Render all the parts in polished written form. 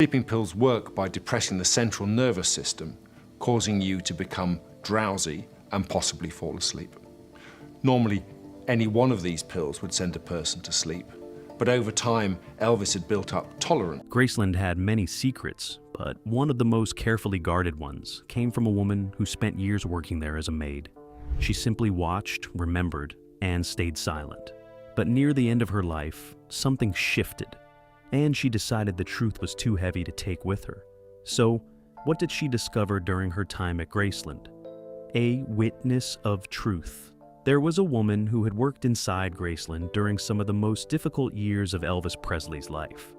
Sleeping pills work by depressing the central nervous system, causing you to become drowsy and possibly fall asleep. Normally, any one of these pills would send a person to sleep, but over time, Elvis had built up tolerance. Graceland had many secrets, but one of the most carefully guarded ones came from a woman who spent years working there as a maid. She simply watched, remembered, and stayed silent. But near the end of her life, something shifted, and she decided the truth was too heavy to take with her. So, what did she discover during her time at Graceland? A witness of truth. There was a woman who had worked inside Graceland during some of the most difficult years of Elvis Presley's life.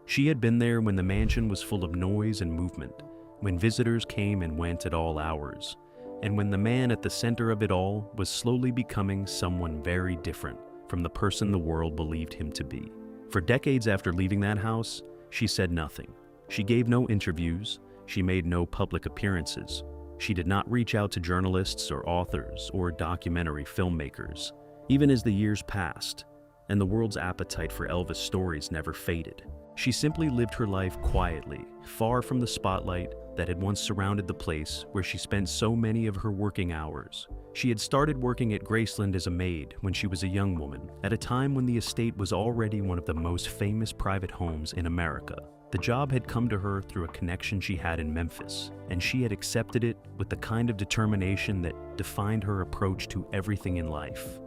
She had been there when the mansion was full of noise and movement, when visitors came and went at all hours, and when the man at the center of it all was slowly becoming someone very different from the person the world believed him to be. For decades after leaving that house, she said nothing. She gave no interviews. She made no public appearances. She did not reach out to journalists or authors or documentary filmmakers, even as the years passed, and the world's appetite for Elvis stories never faded. She simply lived her life quietly, far from the spotlight that had once surrounded the place where she spent so many of her working hours. She had started working at Graceland as a maid when she was a young woman, at a time when the estate was already one of the most famous private homes in America. The job had come to her through a connection she had in Memphis, and she had accepted it with the kind of determination that defined her approach to everything in life.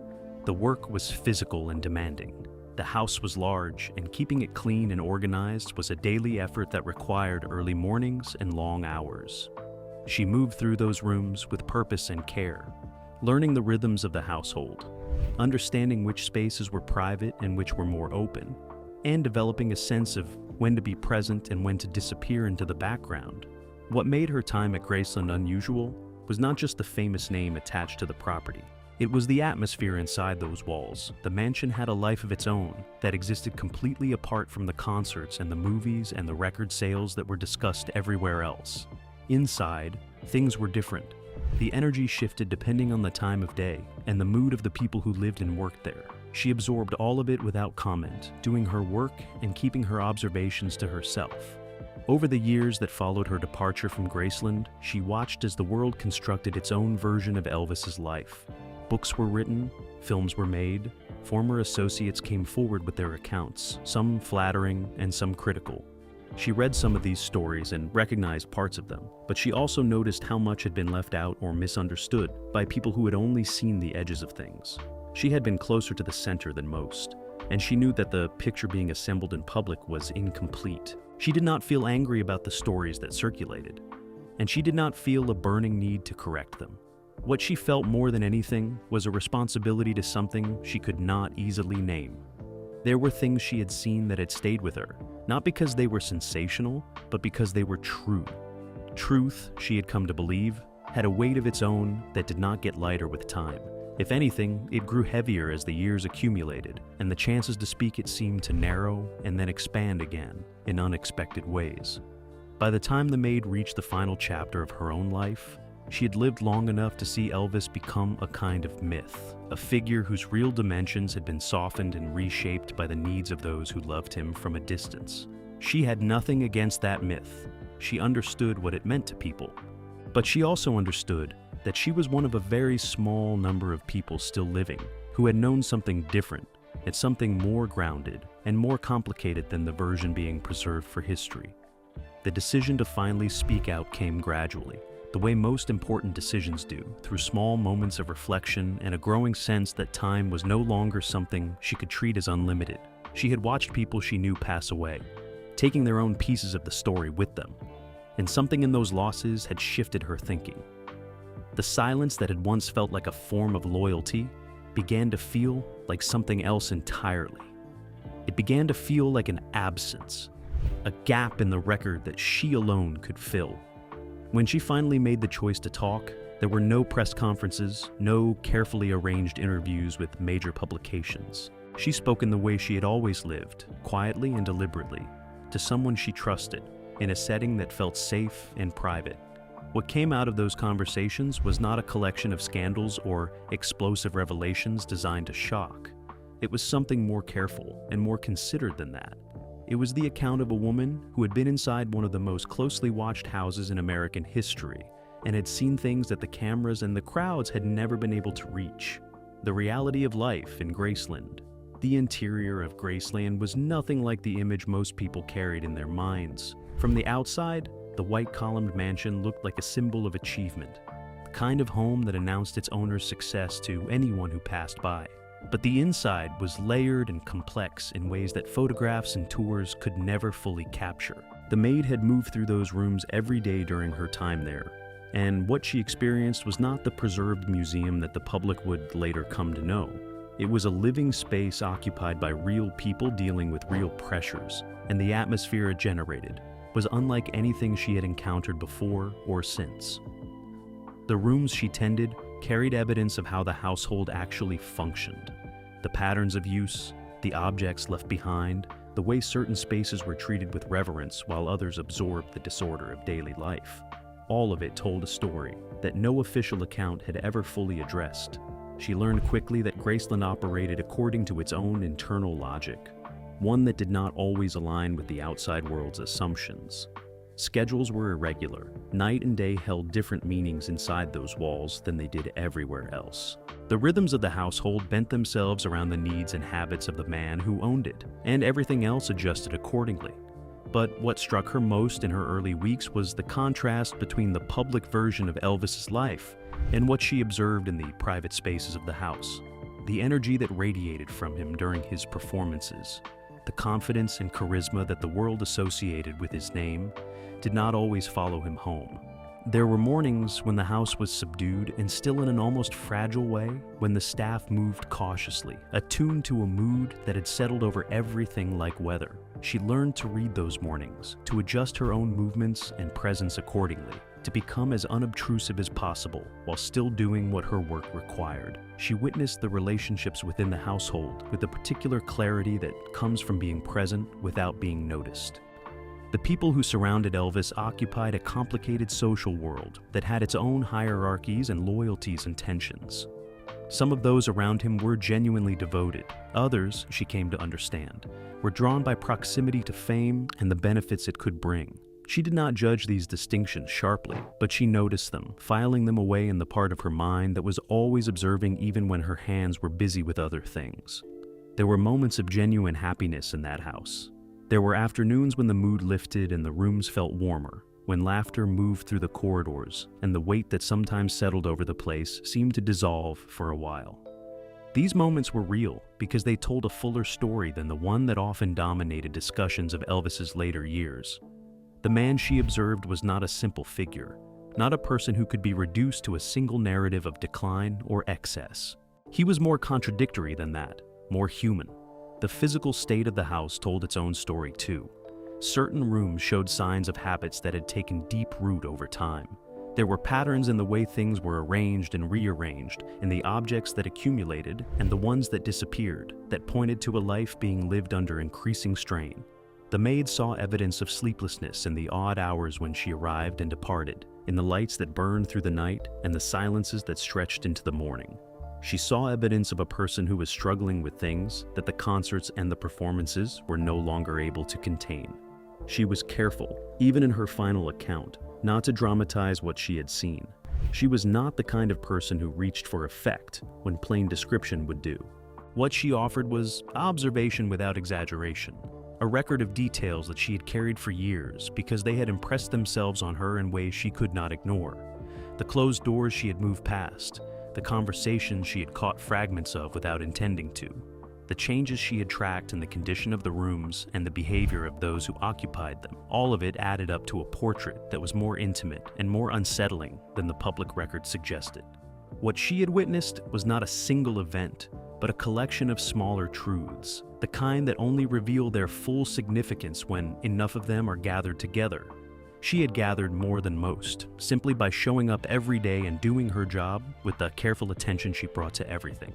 The work was physical and demanding. The house was large, and keeping it clean and organized was a daily effort that required early mornings and long hours. She moved through those rooms with purpose and care, learning the rhythms of the household, understanding which spaces were private and which were more open, and developing a sense of when to be present and when to disappear into the background. What made her time at Graceland unusual was not just the famous name attached to the property. It was the atmosphere inside those walls. The mansion had a life of its own that existed completely apart from the concerts and the movies and the record sales that were discussed everywhere else. Inside, things were different. The energy shifted depending on the time of day and the mood of the people who lived and worked there. She absorbed all of it without comment, doing her work and keeping her observations to herself. Over the years that followed her departure from Graceland, she watched as the world constructed its own version of Elvis's life. Books were written, films were made, former associates came forward with their accounts, some flattering and some critical. She read some of these stories and recognized parts of them, but she also noticed how much had been left out or misunderstood by people who had only seen the edges of things. She had been closer to the center than most, and she knew that the picture being assembled in public was incomplete. She did not feel angry about the stories that circulated, and she did not feel a burning need to correct them. What she felt more than anything was a responsibility to something she could not easily name. There were things she had seen that had stayed with her, not because they were sensational, but because they were true. Truth, she had come to believe, had a weight of its own that did not get lighter with time. If anything, it grew heavier as the years accumulated, and the chances to speak it seemed to narrow and then expand again in unexpected ways. By the time the maid reached the final chapter of her own life, she had lived long enough to see Elvis become a kind of myth, a figure whose real dimensions had been softened and reshaped by the needs of those who loved him from a distance. She had nothing against that myth. She understood what it meant to people. But she also understood that she was one of a very small number of people still living who had known something different and something more grounded and more complicated than the version being preserved for history. The decision to finally speak out came gradually, the way most important decisions do, through small moments of reflection and a growing sense that time was no longer something she could treat as unlimited. She had watched people she knew pass away, taking their own pieces of the story with them, and something in those losses had shifted her thinking. The silence that had once felt like a form of loyalty began to feel like something else entirely. It began to feel like an absence, a gap in the record that she alone could fill. When she finally made the choice to talk, there were no press conferences, no carefully arranged interviews with major publications. She spoke in the way she had always lived, quietly and deliberately, to someone she trusted, in a setting that felt safe and private. What came out of those conversations was not a collection of scandals or explosive revelations designed to shock. It was something more careful and more considered than that. It was the account of a woman who had been inside one of the most closely watched houses in American history and had seen things that the cameras and the crowds had never been able to reach. The reality of life in Graceland. The interior of Graceland was nothing like the image most people carried in their minds. From the outside, the white-columned mansion looked like a symbol of achievement, the kind of home that announced its owner's success to anyone who passed by. But the inside was layered and complex in ways that photographs and tours could never fully capture. The maid had moved through those rooms every day during her time there, and what she experienced was not the preserved museum that the public would later come to know. It was a living space occupied by real people dealing with real pressures, and the atmosphere it generated was unlike anything she had encountered before or since. The rooms she tended carried evidence of how the household actually functioned. The patterns of use, the objects left behind, the way certain spaces were treated with reverence while others absorbed the disorder of daily life. All of it told a story that no official account had ever fully addressed. She learned quickly that Graceland operated according to its own internal logic, one that did not always align with the outside world's assumptions. Schedules were irregular. Night and day held different meanings inside those walls than they did everywhere else. The rhythms of the household bent themselves around the needs and habits of the man who owned it, and everything else adjusted accordingly. But what struck her most in her early weeks was the contrast between the public version of Elvis's life and what she observed in the private spaces of the house. The energy that radiated from him during his performances, the confidence and charisma that the world associated with his name, did not always follow him home. There were mornings when the house was subdued and still in an almost fragile way, when the staff moved cautiously, attuned to a mood that had settled over everything like weather. She learned to read those mornings, to adjust her own movements and presence accordingly, to become as unobtrusive as possible while still doing what her work required. She witnessed the relationships within the household with a particular clarity that comes from being present without being noticed. The people who surrounded Elvis occupied a complicated social world that had its own hierarchies and loyalties and tensions. Some of those around him were genuinely devoted. Others, she came to understand, were drawn by proximity to fame and the benefits it could bring. She did not judge these distinctions sharply, but she noticed them, filing them away in the part of her mind that was always observing even when her hands were busy with other things. There were moments of genuine happiness in that house. There were afternoons when the mood lifted and the rooms felt warmer, when laughter moved through the corridors and the weight that sometimes settled over the place seemed to dissolve for a while. These moments were real because they told a fuller story than the one that often dominated discussions of Elvis's later years. The man she observed was not a simple figure, not a person who could be reduced to a single narrative of decline or excess. He was more contradictory than that, more human. The physical state of the house told its own story too. Certain rooms showed signs of habits that had taken deep root over time. There were patterns in the way things were arranged and rearranged, in the objects that accumulated and the ones that disappeared, that pointed to a life being lived under increasing strain. The maid saw evidence of sleeplessness in the odd hours when she arrived and departed, in the lights that burned through the night and the silences that stretched into the morning. She saw evidence of a person who was struggling with things that the concerts and the performances were no longer able to contain. She was careful, even in her final account, not to dramatize what she had seen. She was not the kind of person who reached for effect when plain description would do. What she offered was observation without exaggeration, a record of details that she had carried for years because they had impressed themselves on her in ways she could not ignore. The closed doors she had moved past, the conversations she had caught fragments of without intending to, the changes she had tracked in the condition of the rooms and the behavior of those who occupied them, all of it added up to a portrait that was more intimate and more unsettling than the public record suggested. What she had witnessed was not a single event, but a collection of smaller truths, the kind that only reveal their full significance when enough of them are gathered together. She had gathered more than most, simply by showing up every day and doing her job with the careful attention she brought to everything.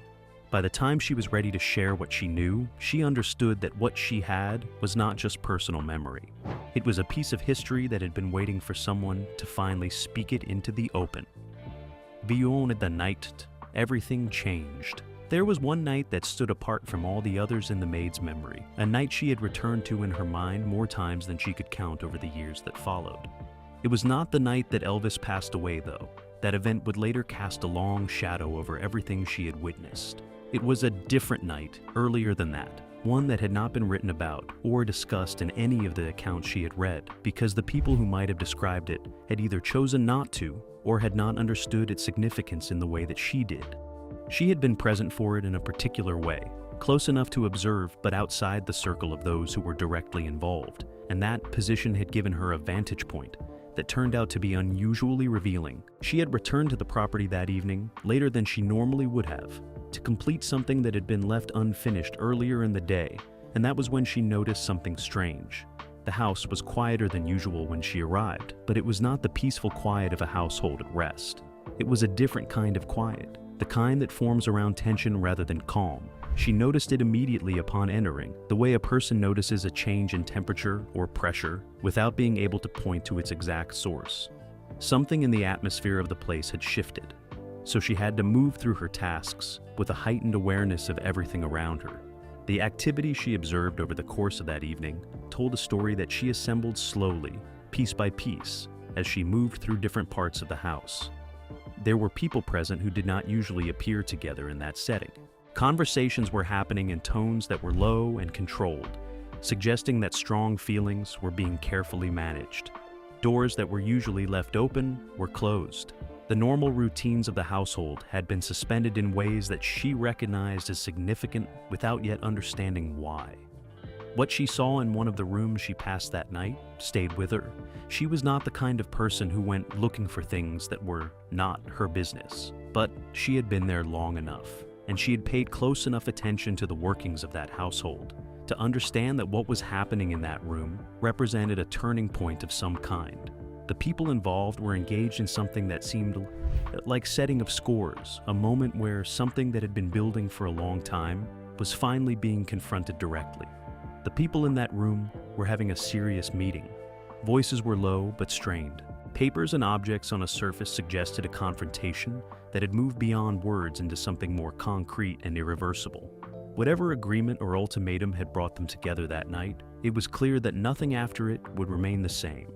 By the time she was ready to share what she knew, she understood that what she had was not just personal memory. It was a piece of history that had been waiting for someone to finally speak it into the open. Beyond the night, everything changed. There was one night that stood apart from all the others in the maid's memory, a night she had returned to in her mind more times than she could count over the years that followed. It was not the night that Elvis passed away, though. That event would later cast a long shadow over everything she had witnessed. It was a different night, earlier than that, one that had not been written about or discussed in any of the accounts she had read, because the people who might have described it had either chosen not to or had not understood its significance in the way that she did. She had been present for it in a particular way, close enough to observe but outside the circle of those who were directly involved, and that position had given her a vantage point that turned out to be unusually revealing. She had returned to the property that evening, later than she normally would have, to complete something that had been left unfinished earlier in the day, and that was when she noticed something strange. The house was quieter than usual when she arrived, but it was not the peaceful quiet of a household at rest. It was a different kind of quiet, the kind that forms around tension rather than calm. She noticed it immediately upon entering, the way a person notices a change in temperature or pressure without being able to point to its exact source. Something in the atmosphere of the place had shifted, so she had to move through her tasks with a heightened awareness of everything around her. The activity she observed over the course of that evening told a story that she assembled slowly, piece by piece, as she moved through different parts of the house. There were people present who did not usually appear together in that setting. Conversations were happening in tones that were low and controlled, suggesting that strong feelings were being carefully managed. Doors that were usually left open were closed. The normal routines of the household had been suspended in ways that she recognized as significant without yet understanding why. What she saw in one of the rooms she passed that night stayed with her. She was not the kind of person who went looking for things that were not her business, but she had been there long enough, and she had paid close enough attention to the workings of that household to understand that what was happening in that room represented a turning point of some kind. The people involved were engaged in something that seemed like setting of scores, a moment where something that had been building for a long time was finally being confronted directly. The people in that room were having a serious meeting. Voices were low but strained. Papers and objects on a surface suggested a confrontation that had moved beyond words into something more concrete and irreversible. Whatever agreement or ultimatum had brought them together that night, it was clear that nothing after it would remain the same.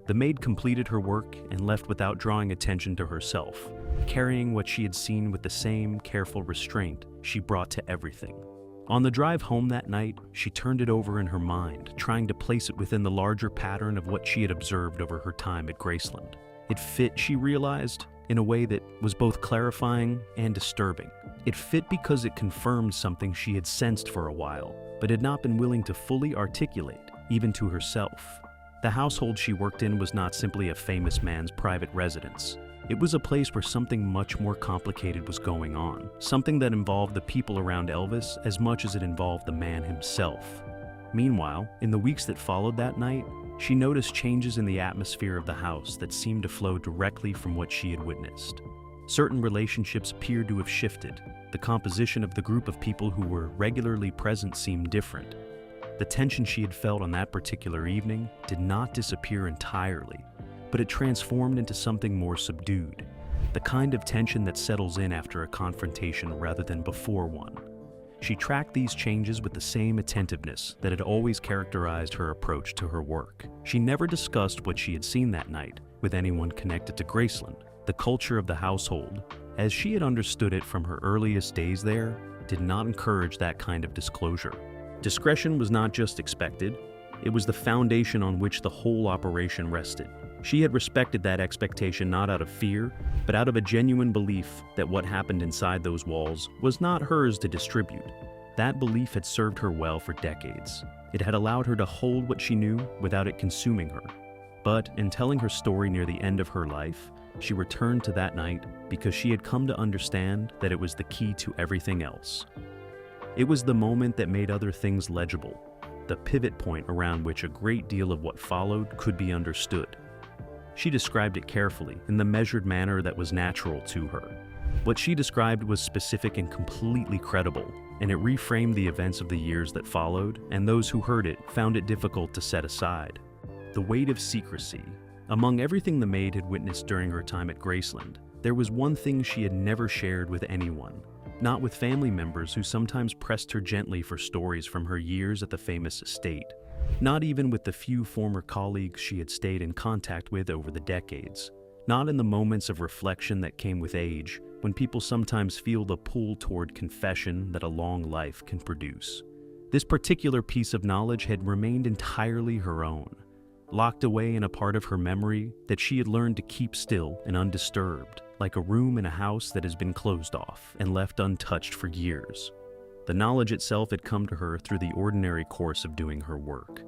The maid completed her work and left without drawing attention to herself, carrying what she had seen with the same careful restraint she brought to everything. On the drive home that night, she turned it over in her mind, trying to place it within the larger pattern of what she had observed over her time at Graceland. It fit, she realized, in a way that was both clarifying and disturbing. It fit because it confirmed something she had sensed for a while, but had not been willing to fully articulate, even to herself. The household she worked in was not simply a famous man's private residence. It was a place where something much more complicated was going on, something that involved the people around Elvis as much as it involved the man himself. Meanwhile, in the weeks that followed that night, she noticed changes in the atmosphere of the house that seemed to flow directly from what she had witnessed. Certain relationships appeared to have shifted. The composition of the group of people who were regularly present seemed different. The tension she had felt on that particular evening did not disappear entirely, but it transformed into something more subdued, the kind of tension that settles in after a confrontation rather than before one. She tracked these changes with the same attentiveness that had always characterized her approach to her work. She never discussed what she had seen that night with anyone connected to Graceland. The culture of the household, as she had understood it from her earliest days there, did not encourage that kind of disclosure. Discretion was not just expected, it was the foundation on which the whole operation rested. She had respected that expectation not out of fear, but out of a genuine belief that what happened inside those walls was not hers to distribute. That belief had served her well for decades. It had allowed her to hold what she knew without it consuming her. But in telling her story near the end of her life, she returned to that night because she had come to understand that it was the key to everything else. It was the moment that made other things legible, the pivot point around which a great deal of what followed could be understood. She described it carefully, in the measured manner that was natural to her. What she described was specific and completely credible, and it reframed the events of the years that followed, and those who heard it found it difficult to set aside. The weight of secrecy. Among everything the maid had witnessed during her time at Graceland, there was one thing she had never shared with anyone. not with family members who sometimes pressed her gently for stories from her years at the famous estate, not even with the few former colleagues she had stayed in contact with over the decades, not in the moments of reflection that came with age, when people sometimes feel the pull toward confession that a long life can produce. This particular piece of knowledge had remained entirely her own, locked away in a part of her memory that she had learned to keep still and undisturbed, like a room in a house that has been closed off and left untouched for years. The knowledge itself had come to her through the ordinary course of doing her work.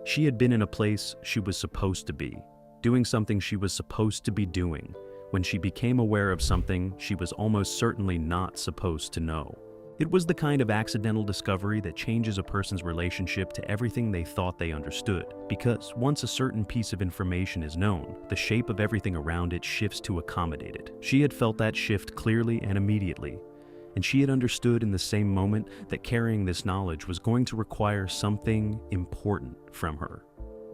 She had been in a place she was supposed to be, doing something she was supposed to be doing, when she became aware of something she was almost certainly not supposed to know. It was the kind of accidental discovery that changes a person's relationship to everything they thought they understood, because once a certain piece of information is known, the shape of everything around it shifts to accommodate it. She had felt that shift clearly and immediately, and she had understood in the same moment that carrying this knowledge was going to require something important from her.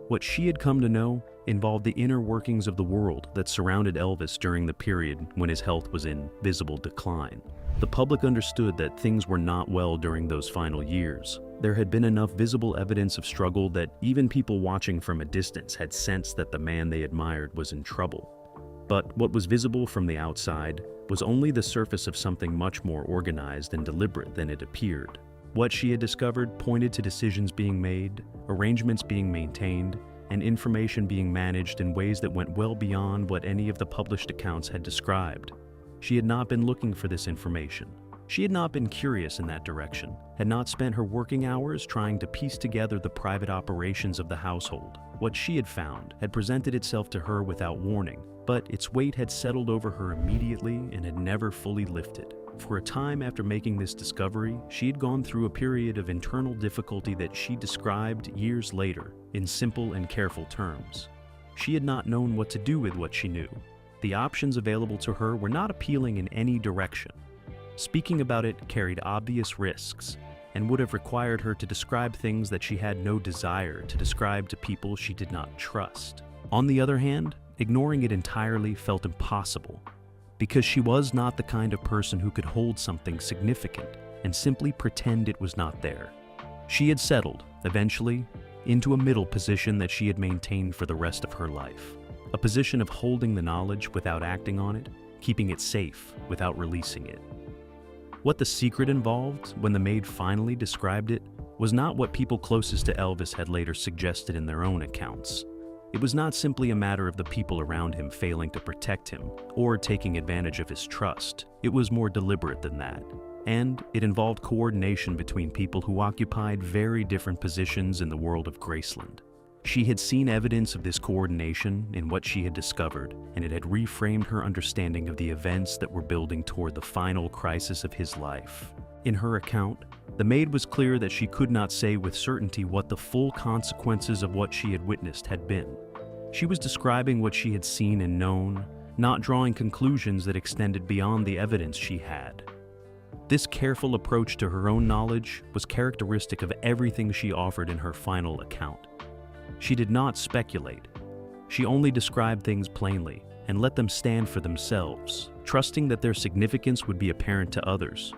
What she had come to know involved the inner workings of the world that surrounded Elvis during the period when his health was in visible decline. The public understood that things were not well during those final years. There had been enough visible evidence of struggle that even people watching from a distance had sensed that the man they admired was in trouble. But what was visible from the outside was only the surface of something much more organized and deliberate than it appeared. What she had discovered pointed to decisions being made, arrangements being maintained, and information being managed in ways that went well beyond what any of the published accounts had described. She had not been looking for this information. She had not been curious in that direction, had not spent her working hours trying to piece together the private operations of the household. What she had found had presented itself to her without warning, but its weight had settled over her immediately and had never fully lifted. For a time after making this discovery, she had gone through a period of internal difficulty that she described years later in simple and careful terms. She had not known what to do with what she knew. The options available to her were not appealing in any direction. Speaking about it carried obvious risks and would have required her to describe things that she had no desire to describe to people she did not trust. On the other hand, ignoring it entirely felt impossible, because she was not the kind of person who could hold something significant and simply pretend it was not there. She had settled, eventually, into a middle position that she had maintained for the rest of her life. A position of holding the knowledge without acting on it, keeping it safe without releasing it. What the secret involved when the maid finally described it was not what people closest to Elvis had later suggested in their own accounts. It was not simply a matter of the people around him failing to protect him or taking advantage of his trust. It was more deliberate than that. And it involved coordination between people who occupied very different positions in the world of Graceland. She had seen evidence of this coordination in what she had discovered, and it had reframed her understanding of the events that were building toward the final crisis of his life. In her account, the maid was clear that she could not say with certainty what the full consequences of what she had witnessed had been. She was describing what she had seen and known, not drawing conclusions that extended beyond the evidence she had. This careful approach to her own knowledge was characteristic of everything she offered in her final account. She did not speculate. She only described things plainly and let them stand for themselves, trusting that their significance would be apparent to others.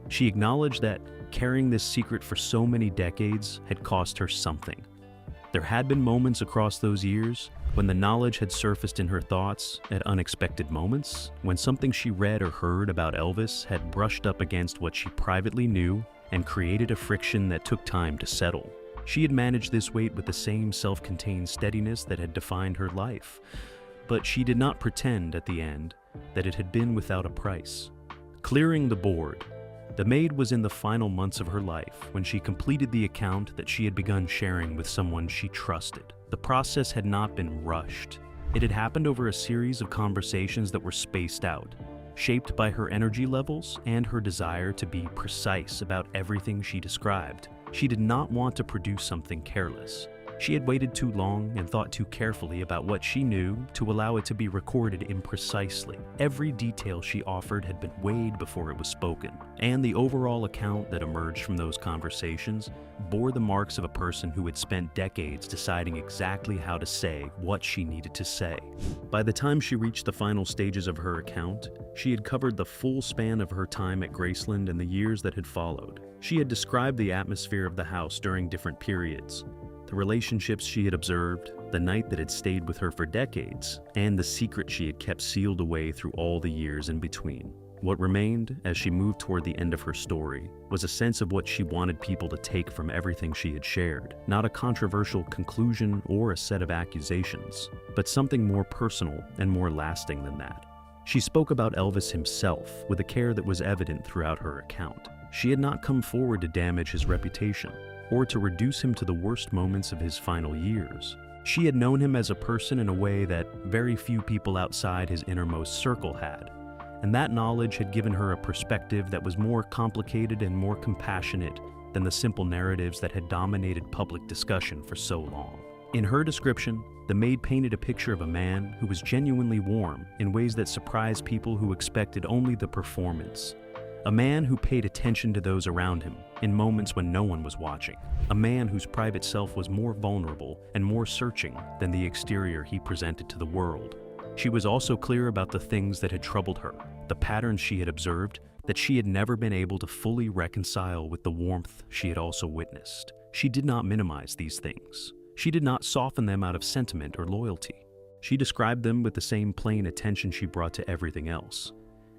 She acknowledged that carrying this secret for so many decades had cost her something. There had been moments across those years when the knowledge had surfaced in her thoughts at unexpected moments, when something she read or heard about Elvis had brushed up against what she privately knew and created a friction that took time to settle. She had managed this weight with the same self-contained steadiness that had defined her life, but she did not pretend at the end that it had been without a price. Clearing the board, the maid was in the final months of her life when she completed the account that she had begun sharing with someone she trusted. The process had not been rushed. It had happened over a series of conversations that were spaced out, shaped by her energy levels and her desire to be precise about everything she described. She did not want to produce something careless. She had waited too long and thought too carefully about what she knew to allow it to be recorded imprecisely. Every detail she offered had been weighed before it was spoken, and the overall account that emerged from those conversations bore the marks of a person who had spent decades deciding exactly how to say what she needed to say. By the time she reached the final stages of her account, she had covered the full span of her time at Graceland and the years that had followed. She had described the atmosphere of the house during different periods, the relationships she had observed, the night that had stayed with her for decades, and the secret she had kept sealed away through all the years in between. What remained, as she moved toward the end of her story, was a sense of what she wanted people to take from everything she had shared. Not a controversial conclusion or a set of accusations, but something more personal and more lasting than that. She spoke about Elvis himself with a care that was evident throughout her account. She had not come forward to damage his reputation, or to reduce him to the worst moments of his final years. She had known him as a person in a way that very few people outside his innermost circle had, and that knowledge had given her a perspective that was more complicated and more compassionate than the simple narratives that had dominated public discussion for so long. In her description, the Maid painted a picture of a man who was genuinely warm in ways that surprised people who expected only the performance. A man who paid attention to those around him in moments when no one was watching. A man whose private self was more vulnerable and more searching than the exterior he presented to the world. She was also clear about the things that had troubled her, the patterns she had observed that she had never been able to fully reconcile with the warmth she had also witnessed. She did not minimize these things. She did not soften them out of sentiment or loyalty. She described them with the same plain attention she brought to everything else.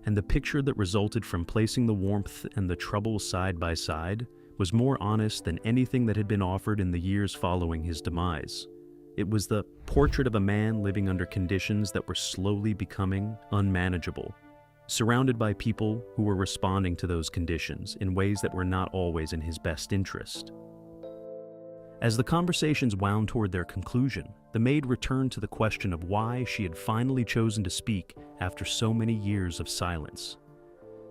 And the picture that resulted from placing the warmth and the trouble side by side was more honest than anything that had been offered in the years following his demise. It was the portrait of a man living under conditions that were slowly becoming unmanageable, surrounded by people who were responding to those conditions in ways that were not always in his best interest. As the conversations wound toward their conclusion, the Maid returned to the question of why she had finally chosen to speak after so many years of silence.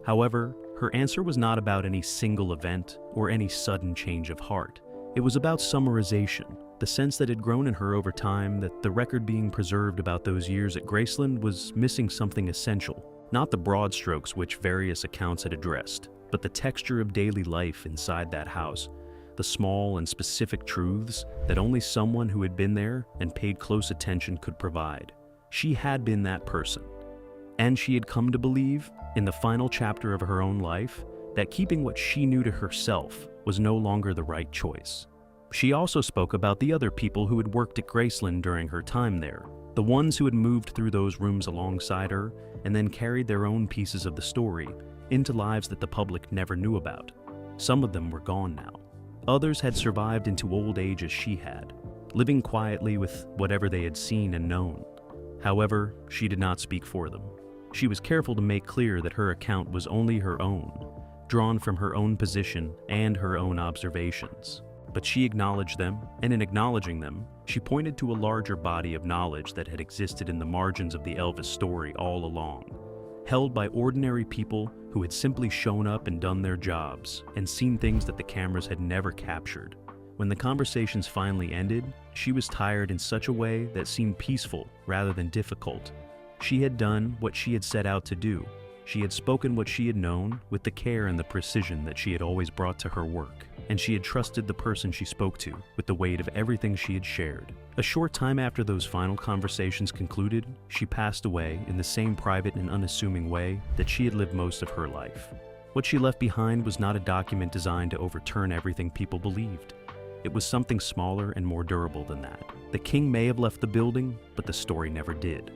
However, her answer was not about any single event or any sudden change of heart. It was about summarization, the sense that had grown in her over time that the record being preserved about those years at Graceland was missing something essential, not the broad strokes which various accounts had addressed, but the texture of daily life inside that house, the small and specific truths that only someone who had been there and paid close attention could provide. She had been that person, and she had come to believe, in the final chapter of her own life, that keeping what she knew to herself was no longer the right choice. She also spoke about the other people who had worked at Graceland during her time there, the ones who had moved through those rooms alongside her and then carried their own pieces of the story into lives that the public never knew about. Some of them were gone now. Others had survived into old age as she had, living quietly with whatever they had seen and known. However, she did not speak for them. She was careful to make clear that her account was only her own, drawn from her own position and her own observations. But she acknowledged them, and in acknowledging them, she pointed to a larger body of knowledge that had existed in the margins of the Elvis story all along, held by ordinary people who had simply shown up and done their jobs and seen things that the cameras had never captured. When the conversations finally ended, she was tired in such a way that seemed peaceful rather than difficult. She had done what she had set out to do. She had spoken what she had known with the care and the precision that she had always brought to her work, and she had trusted the person she spoke to with the weight of everything she had shared. A short time after those final conversations concluded, she passed away in the same private and unassuming way that she had lived most of her life. What she left behind was not a document designed to overturn everything people believed. It was something smaller and more durable than that. The king may have left the building, but the story never did.